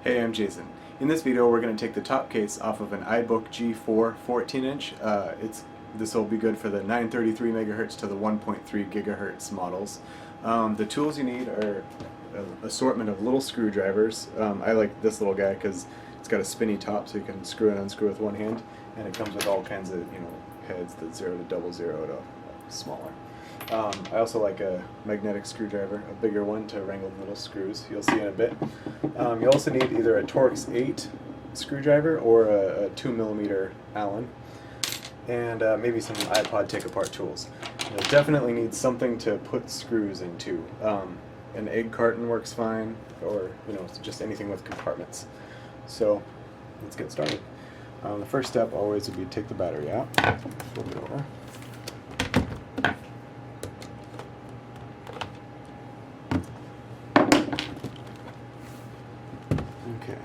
Hey, I'm Jason. In this video we're going to take the top case off of an iBook G4 14-inch. This will be good for the 933 MHz to the 1.3 GHz models. The tools you need are an assortment of little screwdrivers. I like this little guy because it's got a spinny top so you can screw and unscrew with one hand, and it comes with all kinds of heads, the 0 to 00 to smaller. I also like a magnetic screwdriver, a bigger one to wrangle the little screws. You'll see in a bit. You also need either a Torx 8 screwdriver or a 2mm Allen, and maybe some iPod take-apart tools. You'll definitely need something to put screws into. An egg carton works fine, or just anything with compartments. So let's get started. The first step always would be to take the battery out, flip it over. Okay.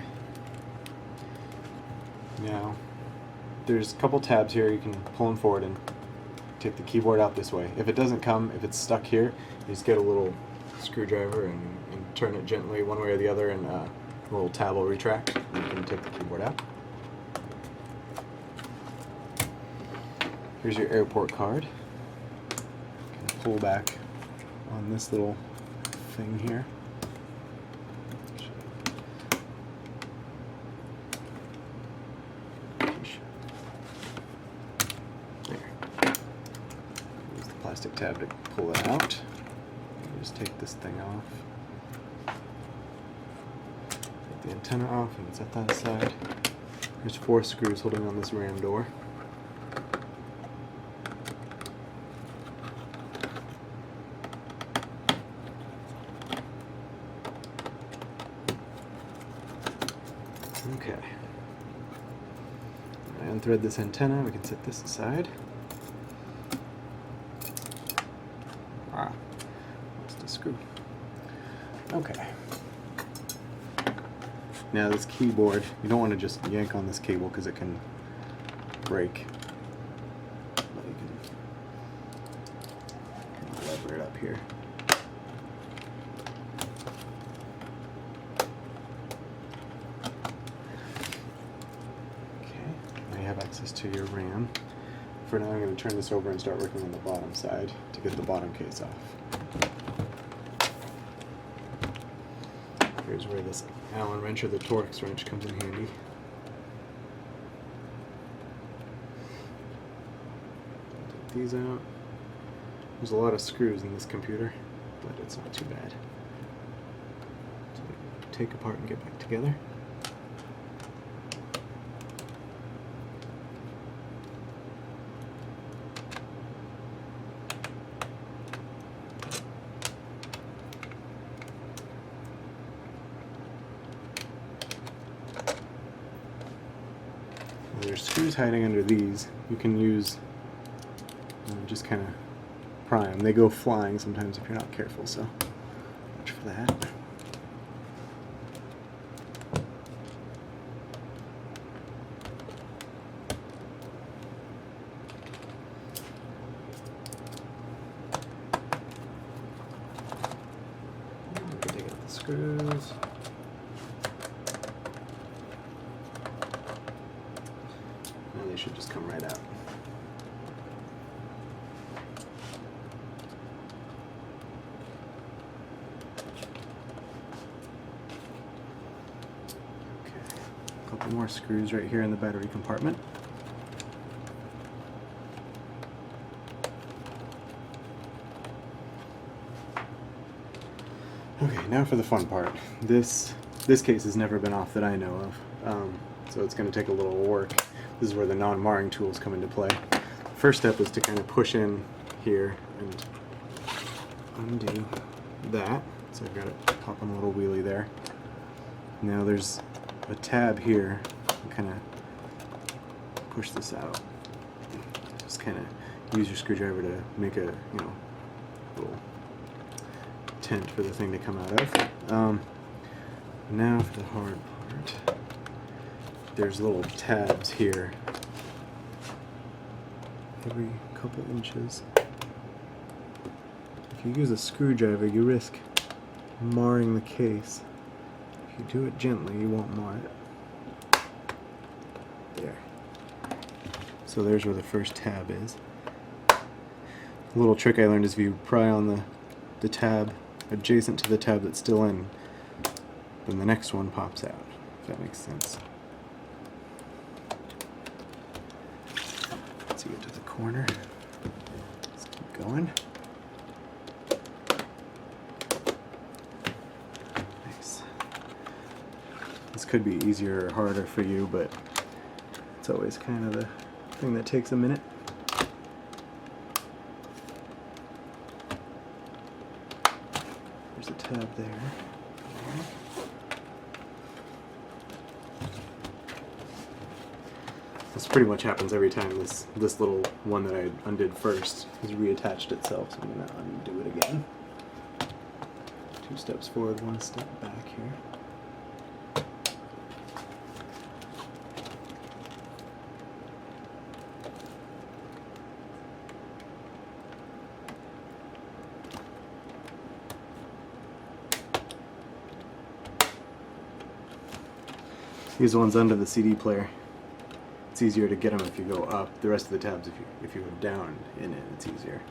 Now, there's a couple tabs here. You can pull them forward and take the keyboard out this way. If it doesn't come, if it's stuck here, you just get a little screwdriver and turn it gently one way or the other, and a little tab will retract. You can take the keyboard out. Here's your airport card. You can pull back on this little thing here. Use the plastic tab to pull it out. Just take this thing off. Take the antenna off and set that aside. There's 4 screws holding on this ram door. Okay. I unthread this antenna. We can set this aside. What's the screw? Okay. Now this keyboard, you don't want to just yank on this cable because it can break. But you can lever it up here. Have access to your RAM. For now I'm going to turn this over and start working on the bottom side to get the bottom case off. Here's where this Allen wrench or the Torx wrench comes in handy. Take these out. There's a lot of screws in this computer, but it's not too bad. So take apart and get back together. There's screws hiding under these. You can use, just kind of pry them. They go flying sometimes if you're not careful, so watch for that. Take out the screws. They should just come right out. Okay, a couple more screws right here in the battery compartment. Okay, now for the fun part. This case has never been off that I know of, so it's going to take a little work. This is where the non-marring tools come into play. First step is to kind of push in here and undo that. So I've got it popping a little wheelie there. Now there's a tab here. You kind of push this out. Just kind of use your screwdriver to make a little tent for the thing to come out of. Now for the hard part. There's little tabs here every couple inches. If you use a screwdriver, you risk marring the case. If you do it gently, you won't mar it. There. So there's where the first tab is. A little trick I learned is if you pry on the tab adjacent to the tab that's still in, then the next one pops out, if that makes sense. Let's get to the corner. Let's keep going. Nice. This could be easier or harder for you, but it's always kind of the thing that takes a minute. There's a tab there. This pretty much happens every time this little one that I undid first has reattached itself, so I'm going to undo it again. 2 steps forward, 1 step back here. These ones under the CD player. It's easier to get them if you go up. The rest of the tabs, if you go down in it, it's easier.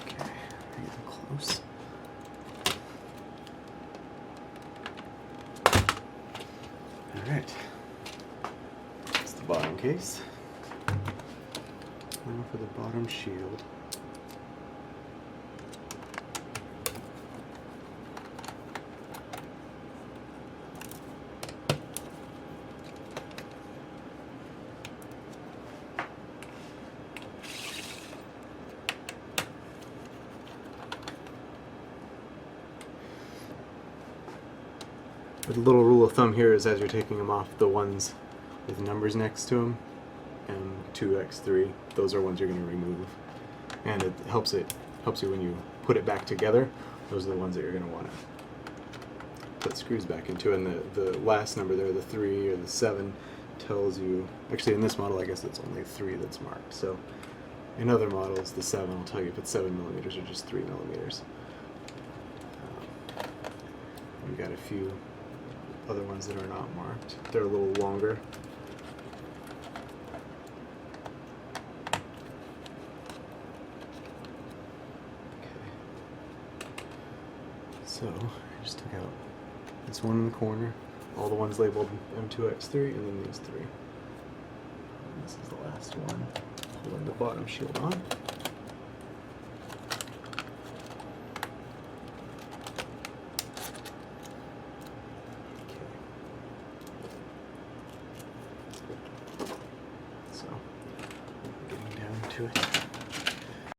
Okay, get close. All right, that's the bottom case. Now for the bottom shield. But the little rule of thumb here is as you're taking them off, the ones with numbers next to them, M2, X3, those are ones you're going to remove. And it helps you when you put it back together. Those are the ones that you're going to want to put screws back into. And the last number there, the 3 or the 7, tells you, actually in this model I guess it's only 3 that's marked. So in other models, the 7 will tell you if it's 7mm or just 3mm. We've got a few other ones that are not marked. They're a little longer. Okay. So I just took out this one in the corner, all the ones labeled M2X3, and then these 3. And this is the last one, holding the bottom shield on. So, getting down to it.